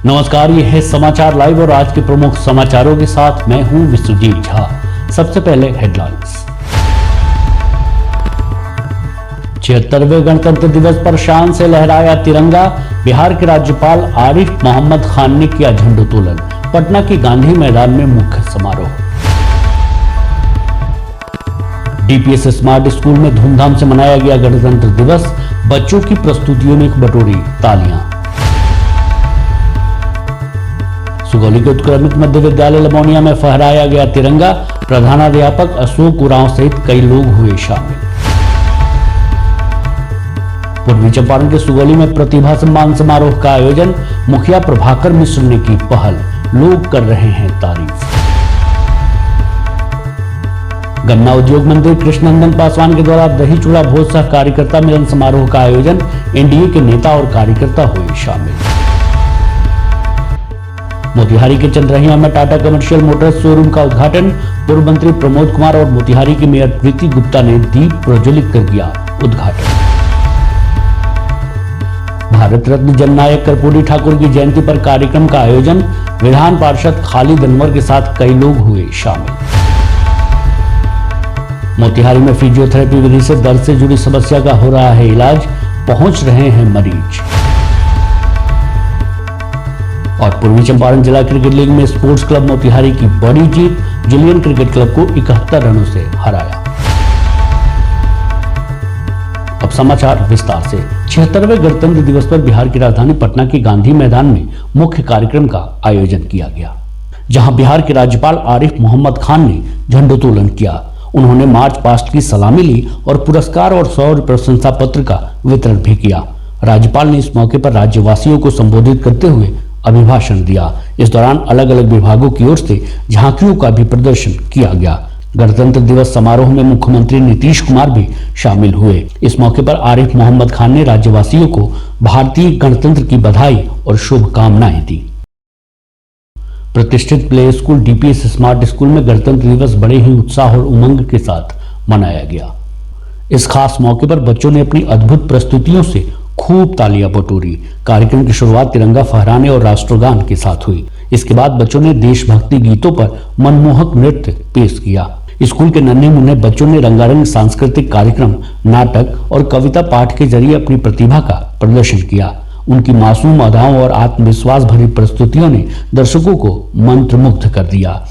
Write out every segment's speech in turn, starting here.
नमस्कार, ये है समाचार लाइव और आज के प्रमुख समाचारों के साथ मैं हूं विश्वजीत झा। सबसे पहले हेडलाइंस। 76वें गणतंत्र दिवस पर शान से लहराया तिरंगा। बिहार के राज्यपाल आरिफ मोहम्मद खान ने किया झंडोत्तोलन। पटना के गांधी मैदान में मुख्य समारोह। डीपीएस स्मार्ट स्कूल में धूमधाम से मनाया गया गणतंत्र दिवस। बच्चों की प्रस्तुतियों ने बटोरी तालियां। सुगौली के उत्क्रमित मध्य विद्यालय लमोनिया में फहराया गया तिरंगा। प्रधानाध्यापक अशोक उरांव सहित कई लोग हुए शामिल। पूर्वी चंपारण के सुगौली में प्रतिभा सम्मान समारोह का आयोजन। मुखिया प्रभाकर मिश्र ने की पहल। लोग कर रहे हैं तारीफ। गन्ना उद्योग मंत्री कृष्णनंदन पासवान के द्वारा दही चूड़ा भोज सह कार्यकर्ता मिलन समारोह का आयोजन। एनडीए के नेता और कार्यकर्ता हुए शामिल। मोतिहारी के चंद्रहिया में टाटा कमर्शियल मोटर्स शोरूम का उद्घाटन। पूर्व मंत्री प्रमोद कुमार और मोतिहारी की मेयर प्रीति गुप्ता ने दीप प्रज्वलित कर किया उद्घाटन। भारत रत्न जननायक कर्पूरी ठाकुर की जयंती पर कार्यक्रम का आयोजन। विधान पार्षद खालिद अनवर के साथ कई लोग हुए शामिल। मोतिहारी में फिजियोथेरेपी विधि से दर्द से जुड़ी समस्या का हो रहा है इलाज। पहुंच रहे हैं मरीज। और पूर्वी चंपारण जिला क्रिकेट लीग में स्पोर्ट्स क्लब मोतिहारी की बड़ी जीत। जिलियन क्रिकेट क्लब को 71 रनों से हराया। अब समाचार विस्तार से। 76वें गणतंत्र दिवस पर बिहार की राजधानी पटना के गांधी मैदान में मुख्य कार्यक्रम का आयोजन किया गया, जहां बिहार के राज्यपाल आरिफ मोहम्मद खान ने झंडोत्तोलन किया। उन्होंने मार्च पास्ट की सलामी ली और पुरस्कार और शौर्य प्रशंसा पत्र का वितरण भी किया। राज्यपाल ने इस मौके पर राज्यवासियों को संबोधित करते हुए अभिभाषण दिया। इस दौरान अलग अलग विभागों की ओर से झांकियों का भी प्रदर्शन किया गया। गणतंत्र दिवस समारोह में मुख्यमंत्री नीतीश कुमार भी शामिल हुए। इस मौके पर आरिफ मोहम्मद खान ने राज्यवासियों को भारतीय गणतंत्र की बधाई और शुभकामनाएं दी। प्रतिष्ठित play school DPS smart school में गणतंत्र दिवस बड़े ही उत्साह और उमंग के साथ मनाया गया। इस खास मौके पर बच्चों ने अपनी अद्भुत प्रस्तुतियों से खूब तालियां बटोरी। कार्यक्रम की शुरुआत तिरंगा फहराने और राष्ट्रगान के साथ हुई। इसके बाद बच्चों ने देशभक्ति गीतों पर मनमोहक नृत्य पेश किया। स्कूल के नन्हे मुन्ने बच्चों ने रंगारंग सांस्कृतिक कार्यक्रम, नाटक और कविता पाठ के जरिए अपनी प्रतिभा का प्रदर्शन किया। उनकी मासूम अदाओं और आत्मविश्वास भरी प्रस्तुतियों ने दर्शकों को मंत्रमुग्ध कर दिया।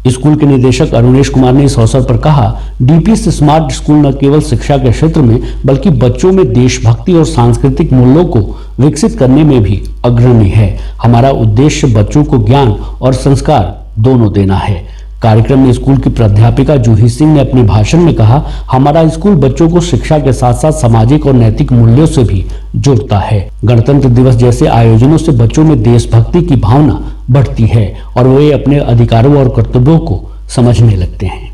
स्कूल के निदेशक अरुणेश कुमार ने इस अवसर पर कहा, डीपीएस स्मार्ट स्कूल न केवल शिक्षा के क्षेत्र में बल्कि बच्चों में देशभक्ति और सांस्कृतिक मूल्यों को विकसित करने में भी अग्रणी है। हमारा उद्देश्य बच्चों को ज्ञान और संस्कार दोनों देना है। कार्यक्रम में स्कूल की प्राध्यापिका जूही सिंह ने अपने भाषण में कहा, हमारा स्कूल बच्चों को शिक्षा के साथ साथ सामाजिक और नैतिक मूल्यों से भी जोड़ता है। गणतंत्र दिवस जैसे आयोजनों से बच्चों में देशभक्ति की भावना बढ़ती है और वे अपने अधिकारों और कर्तव्यों को समझने लगते हैं।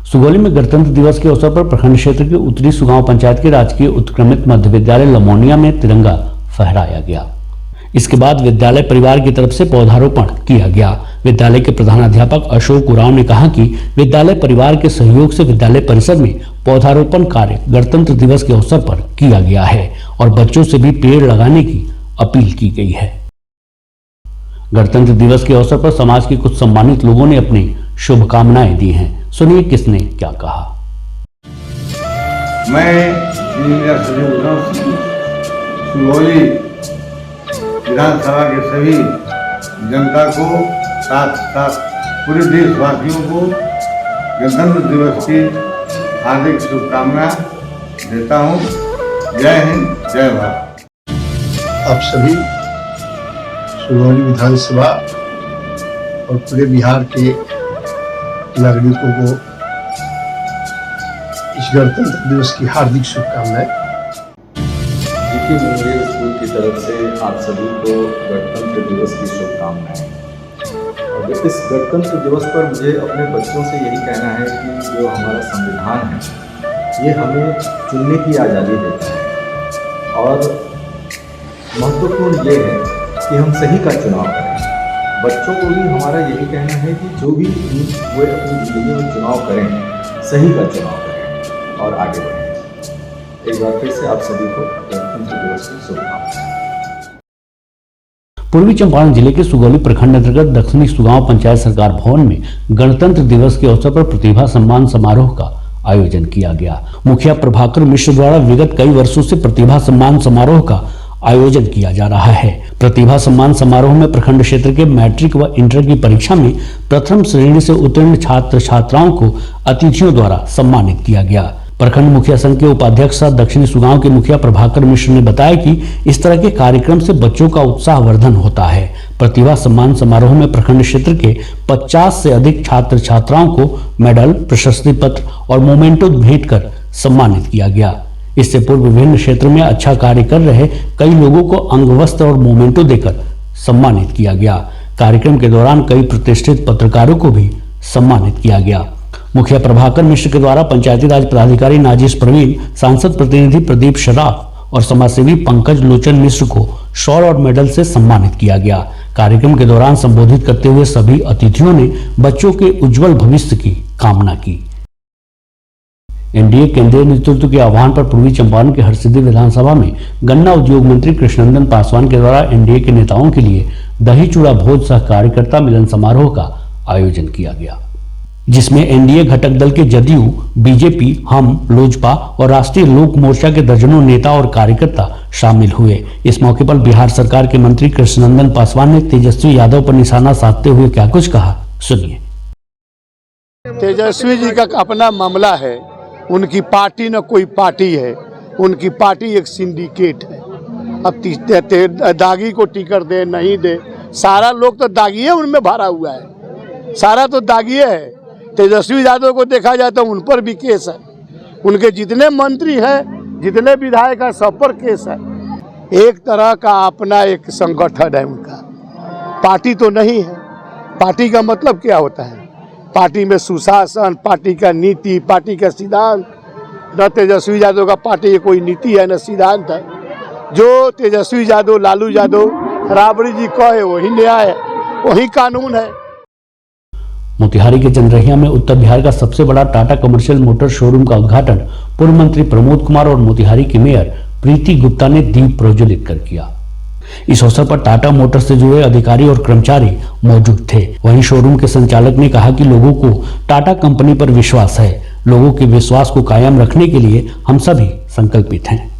सुगौली में गणतंत्र दिवस के अवसर पर प्रखंड क्षेत्र के उत्तरी सुगांव पंचायत के राजकीय उत्क्रमित मध्य विद्यालय लमोनिया में तिरंगा फहराया गया। इसके बाद विद्यालय परिवार की तरफ से पौधारोपण किया गया। विद्यालय के प्रधानाध्यापक अशोक उरांव ने कहा कि विद्यालय परिवार के सहयोग से विद्यालय परिसर में पौधारोपण कार्य गणतंत्र दिवस के अवसर पर किया गया है और बच्चों से भी पेड़ लगाने की अपील की गई है। गणतंत्र दिवस के अवसर पर समाज के कुछ सम्मानित लोगों ने अपनी शुभकामनाएं दी हैं। सुनिए किसने क्या कहा। मैं सुगौली विधानसभा के सभी जनता को साथ साथ पूरे देशवासियों को गणतंत्र दिवस की हार्दिक शुभकामनाएं देता हूं। जय हिंद, जय भारत। आप सभी सुगौली विधानसभा और पूरे बिहार के नागरिकों को इस गणतंत्र दिवस की हार्दिक शुभकामनाएं। जीके मेमोरियल स्कूल की तरफ से आप सभी को गणतंत्र दिवस की शुभकामनाएं। और इस गणतंत्र दिवस पर मुझे अपने बच्चों से यही कहना है कि जो हमारा संविधान है ये हमें चुनने की आज़ादी देता है और महत्वपूर्ण ये है कि हम सही का चुनाव करें। बच्चों को भी हमारा यही कहना है कि जो भी वे अपनी ज़िंदगी में चुनाव करें, सही का चुनाव करें और आगे बढ़ें। एक बार फिर से आप सभी को गणतंत्र दिवस की शुभकामनाएं। पूर्वी चंपारण जिले के सुगौली प्रखंड अंतर्गत दक्षिणी सुगांव पंचायत सरकार भवन में गणतंत्र दिवस के अवसर पर प्रतिभा सम्मान समारोह का आयोजन किया गया। मुखिया प्रभाकर मिश्र द्वारा विगत कई वर्षों से प्रतिभा सम्मान समारोह का आयोजन किया जा रहा है। प्रतिभा सम्मान समारोह में प्रखंड क्षेत्र के मैट्रिक व इंटर की परीक्षा में प्रथम श्रेणी से उत्तीर्ण छात्र छात्राओं को अतिथियों द्वारा सम्मानित किया गया। प्रखंड मुखिया संघ के उपाध्यक्ष दक्षिणी सुगांव के मुखिया प्रभाकर मिश्र ने बताया कि इस तरह के कार्यक्रम से बच्चों का उत्साहवर्धन होता है। प्रतिभा सम्मान समारोह में प्रखंड क्षेत्र के 50 से अधिक छात्र छात्राओं को मेडल, प्रशस्ति पत्र और मोमेंटो भेंट कर सम्मानित किया गया। इससे पूर्व विभिन्न क्षेत्र में अच्छा कार्य कर रहे कई लोगों को अंगवस्त्र और मोमेंटो देकर सम्मानित किया गया। कार्यक्रम के दौरान कई प्रतिष्ठित पत्रकारों को भी सम्मानित किया गया। मुखिया प्रभाकर मिश्र के द्वारा पंचायती राज पदाधिकारी नाजिश प्रवीण, सांसद प्रतिनिधि प्रदीप शराफ और समाजसेवी पंकज लोचन मिश्र को शॉल और मेडल से सम्मानित किया गया। कार्यक्रम के दौरान संबोधित करते हुए सभी अतिथियों ने बच्चों के उज्जवल भविष्य की कामना की। एनडीए केंद्रीय नेतृत्व के आह्वान पर पूर्वी चंपारण के हरसिद्धि विधानसभा में गन्ना उद्योग मंत्री कृष्णनंदन पासवान के द्वारा एनडीए के नेताओं के लिए दही चूड़ा भोज सह कार्यकर्ता मिलन समारोह का आयोजन किया गया, जिसमें एनडीए घटक दल के जदयू, बीजेपी, हम, लोजपा और राष्ट्रीय लोक मोर्चा के दर्जनों नेता और कार्यकर्ता शामिल हुए। इस मौके पर बिहार सरकार के मंत्री कृष्णनंदन पासवान ने तेजस्वी यादव पर निशाना साधते हुए क्या कुछ कहा, सुनिए। तेजस्वी जी का अपना मामला है, उनकी पार्टी न कोई पार्टी है, उनकी पार्टी एक सिंडिकेट है। अब दागी को टिकट दे नहीं दे, सारा लोग तो दागिए उनमें भरा हुआ है, सारा तो दागिए है। तेजस्वी यादव को देखा जाए तो उन पर भी केस है, उनके जितने मंत्री हैं, जितने विधायक हैं, सब पर केस है। एक तरह का अपना एक संगठन है उनका, पार्टी तो नहीं है। पार्टी का मतलब क्या होता है? पार्टी में सुशासन, पार्टी का नीति, पार्टी का सिद्धांत। न तेजस्वी यादव का पार्टी की कोई नीति है न सिद्धांत है। जो तेजस्वी यादव, लालू यादव, राबड़ी जी कहे वही न्याय है, वही कानून है। मोतिहारी के चंद्रहिया में उत्तर बिहार का सबसे बड़ा टाटा कमर्शियल मोटर शोरूम का उद्घाटन पूर्व मंत्री प्रमोद कुमार और मोतिहारी की मेयर प्रीति गुप्ता ने दीप प्रज्वलित कर किया। इस अवसर पर टाटा मोटर से जुड़े अधिकारी और कर्मचारी मौजूद थे। वहीं शोरूम के संचालक ने कहा कि लोगों को टाटा कंपनी पर विश्वास है। लोगों के विश्वास को कायम रखने के लिए हम सभी संकल्पित हैं।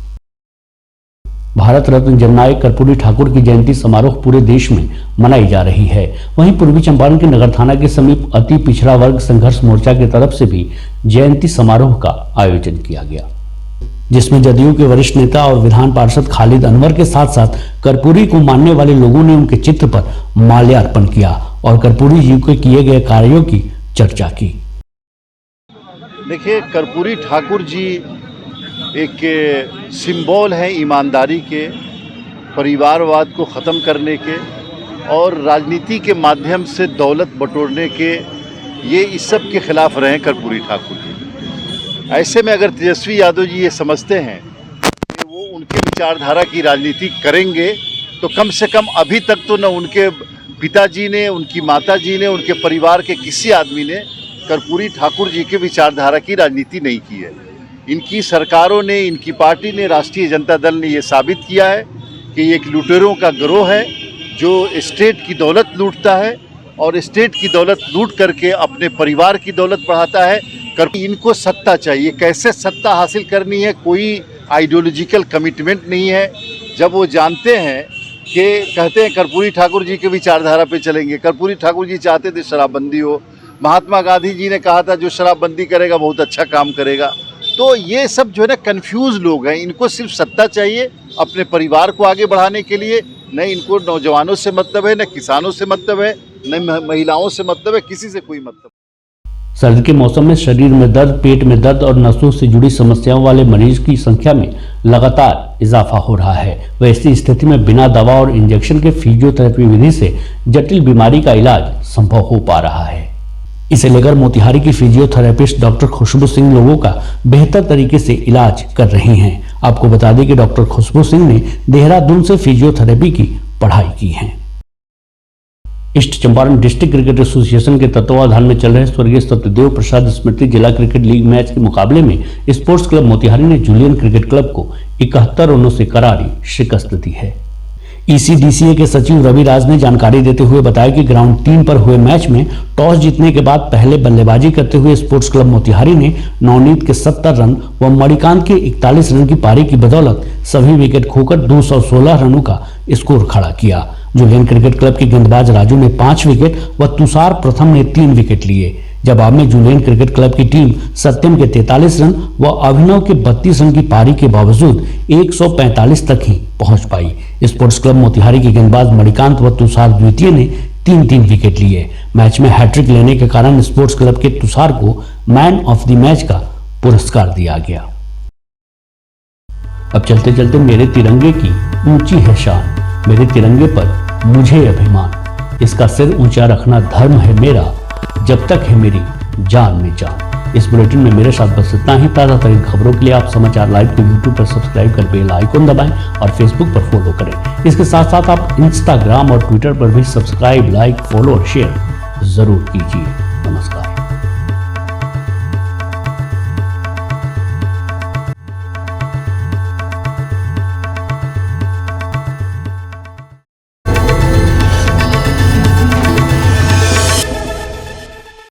भारत रत्न जननायक कर्पूरी ठाकुर की जयंती समारोह पूरे देश में मनाई जा रही है। वहीं पूर्वी चंपारण के नगर थाना के समीप अति पिछड़ा वर्ग संघर्ष मोर्चा की तरफ से भी जयंती समारोह का आयोजन किया गया, जिसमें जदयू के वरिष्ठ नेता और विधान पार्षद खालिद अनवर के साथ साथ कर्पूरी को मानने वाले लोगों ने उनके चित्र पर माल्यार्पण किया और कर्पूरी जी के किए गए कार्यों की चर्चा की। देखिए, कर्पूरी ठाकुर जी एक सिंबल है ईमानदारी के, परिवारवाद को ख़त्म करने के और राजनीति के माध्यम से दौलत बटोरने के। ये इस सब के खिलाफ रहे कर्पूरी ठाकुर जी। ऐसे में अगर तेजस्वी यादव जी ये समझते हैं कि वो उनके विचारधारा की राजनीति करेंगे, तो कम से कम अभी तक तो न उनके पिताजी ने, उनकी माताजी ने, उनके परिवार के किसी आदमी ने कर्पूरी ठाकुर जी के विचारधारा की राजनीति नहीं की है। इनकी सरकारों ने, इनकी पार्टी ने, राष्ट्रीय जनता दल ने ये साबित किया है कि ये एक लुटेरों का गिरोह है जो स्टेट की दौलत लूटता है और स्टेट की दौलत लूट करके अपने परिवार की दौलत बढ़ाता है। इनको सत्ता चाहिए, कैसे सत्ता हासिल करनी है, कोई आइडियोलॉजिकल कमिटमेंट नहीं है। जब वो जानते हैं कि कहते हैं कर्पूरी ठाकुर जी के विचारधारा पे चलेंगे। कर्पूरी ठाकुर जी चाहते थे शराबबंदी हो, महात्मा गांधी जी ने कहा था जो शराबबंदी करेगा बहुत अच्छा काम करेगा। तो ये सब जो है ना कंफ्यूज लोग हैं, इनको सिर्फ सत्ता चाहिए अपने परिवार को आगे बढ़ाने के लिए। न इनको नौजवानों से मतलब है, न किसानों से मतलब है, न महिलाओं से मतलब है, किसी से कोई मतलब। सर्दी के मौसम में शरीर में दर्द, पेट में दर्द और नसों से जुड़ी समस्याओं वाले मरीज की संख्या में लगातार इजाफा हो रहा है। वैसी स्थिति में बिना दवा और इंजेक्शन के फिजियोथेरेपी विधि से जटिल बीमारी का इलाज संभव हो पा रहा है। इसे लेकर मोतिहारी की फिजियोथेरेपिस्ट डॉक्टर खुशबू सिंह लोगों का बेहतर तरीके से इलाज कर रही हैं। आपको बता दें कि डॉक्टर खुशबू सिंह ने देहरादून से फिजियोथेरेपी की पढ़ाई की है। East Champaran district cricket association के तत्वावधान में चल रहे स्वर्गीय सत्यदेव प्रसाद स्मृति जिला क्रिकेट लीग मैच के मुकाबले में स्पोर्ट्स क्लब मोतिहारी ने जूलियन क्रिकेट क्लब को 71 रनों से करारी शिकस्त दी है। ईसीडीसीए के सचिव रवि राज ने जानकारी देते हुए बताया कि ग्राउंड 3 पर हुए मैच में टॉस जीतने के बाद पहले बल्लेबाजी करते हुए स्पोर्ट्स क्लब मोतिहारी ने नवनीत के 70 रन व मणिकांत के 41 रन की पारी की बदौलत सभी विकेट खोकर 216 रनों का स्कोर खड़ा किया। जुलियन क्रिकेट क्लब के गेंदबाज राजू ने 5 विकेट व तुषार प्रथम ने 3 विकेट लिए। जवाब में जुलियन क्रिकेट क्लब की टीम सत्यम के 43 रन व अभिनव के 32 रन की पारी के बावजूद 145 तक ही पहुंच पाई। स्पोर्ट्स क्लब मोतिहारी के गेंदबाज मणिकांत व तुषार द्वितीय ने 3-3 विकेट लिए। मैच में हैट्रिक लेने के कारण स्पोर्ट्स क्लब के तुषार को मैन ऑफ द मैच का पुरस्कार दिया गया। अब चलते चलते मेरे तिरंगे की ऊंची है शान, मेरे तिरंगे पर मुझे अभिमान, इसका सिर ऊंचा रखना धर्म है मेरा, जब तक है मेरी जान में जान। इस बुलेटिन में मेरे साथ बस इतना ही। ताज़ा तरीन खबरों के लिए आप समाचार लाइव को यूट्यूब पर सब्सक्राइब कर बेल आइकन दबाएं और फेसबुक पर फॉलो करें। इसके साथ साथ आप इंस्टाग्राम और ट्विटर पर भी सब्सक्राइब, लाइक, फॉलो और शेयर जरूर कीजिए। नमस्कार।